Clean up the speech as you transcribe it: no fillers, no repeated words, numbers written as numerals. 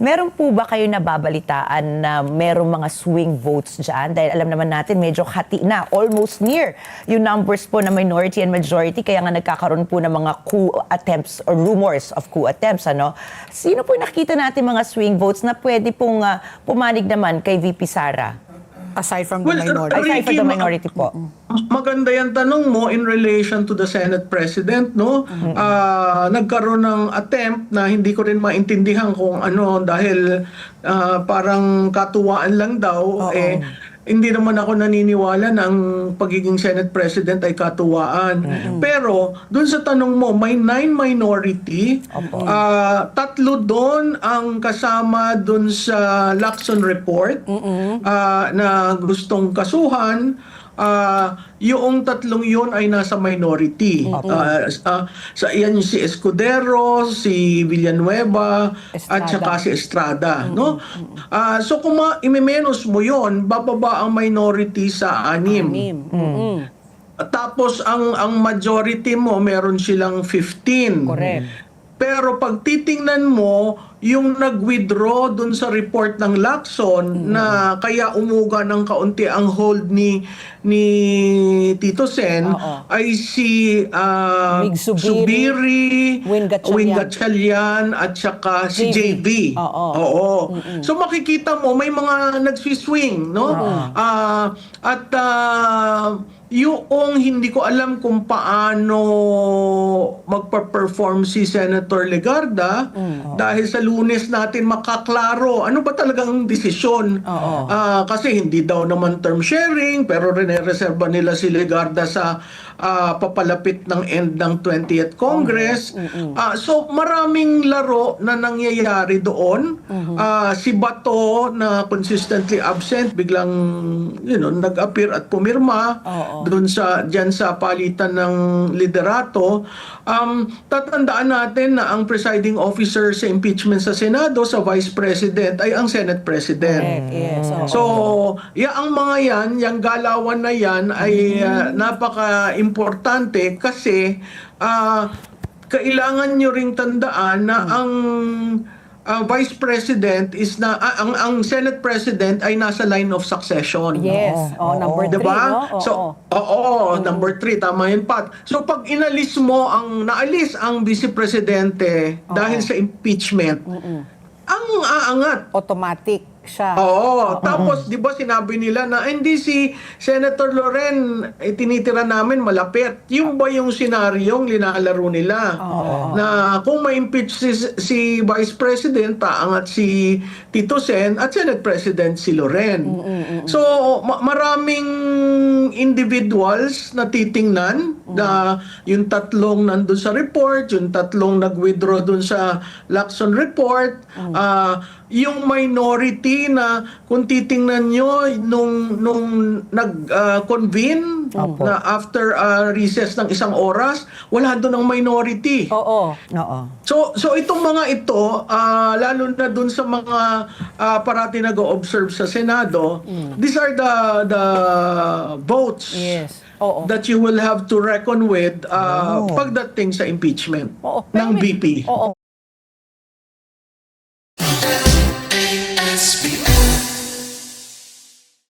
Meron po ba kayo nababalitaan na merong mga swing votes dyan? Dahil alam naman natin medyo hati na, almost near yung numbers po na minority and majority, kaya nga nagkakaroon po ng mga coup attempts or rumors of coup attempts. Ano? Sino po nakikita natin mga swing votes na pwede pong pumanig naman kay VP Sara? Aside from the minority. Aside from the minority po. Maganda yung tanong mo in relation to the Senate President, no? Nagkaroon ng attempt na hindi ko rin maintindihan kung ano dahil parang katuwaan lang daw. Hindi naman ako naniniwala na ang pagiging Senate President ay katuwaan. Pero dun sa tanong mo, may 9 minority. 3 doon ang kasama dun sa Lacson Report na gustong kasuhan. Yung 3 yun ay nasa minority. Yan si Escudero, si Villanueva, at saka si Estrada. No? So kung i-menos mo yun, bababa ang minority sa 6. Tapos ang majority mo, meron silang 15. Correct. Pero pag titingnan mo, yung nag-withdraw dun sa report ng Lacson na kaya umuga ng kaunti ang hold ni Tito Sen ay si Mig Subiri, Win Gatchalian at saka si JB. So makikita mo may mga nagsiswing, no? Yung hindi ko alam kung paano magpa-perform si Senator Legarda dahil sa Lunes natin makaklaro ano ba talagang desisyon. Kasi hindi daw naman term sharing pero rene-reserva nila si Legarda sa papalapit ng end ng 20th Congress. So maraming laro na nangyayari doon. Si Bato na consistently absent biglang nag-appear at pumirma doon diyan sa palitan ng liderato. Tatandaan natin na ang presiding officer sa impeachment sa Senado, sa Vice President ay ang Senate President. So, ang mga yung galawan na yan ay napaka-importante kasi kailangan nyo ring tandaan na ang Vice President is ang Senate President ay nasa line of succession. Yes. Number 3, diba? no? So, number 3, tama yun, Pat. So, pag naalis ang Vice Presidente dahil sa impeachment, ang aangat. Automatic siya. Tapos 'di ba sinabi nila na hindi si Senator Loren tinitira namin malapit. Yung ba yung senaryong linalaro nila? Na kung ma-impeach si Vice President, paangat si Tito Sen at Senate President si Loren. So maraming individuals na titingnan na yung 3 nandun sa report, yung 3 nag-withdraw dun sa Lacson Report, yung minority na kung titingnan nyo nung nag-convene na after recess ng 1 oras, wala doon ang minority. So itong mga ito, lalo na doon sa mga parati nag-o-observe sa Senado, these are the votes that you will have to reckon with pagdating sa impeachment ng VP. Speak.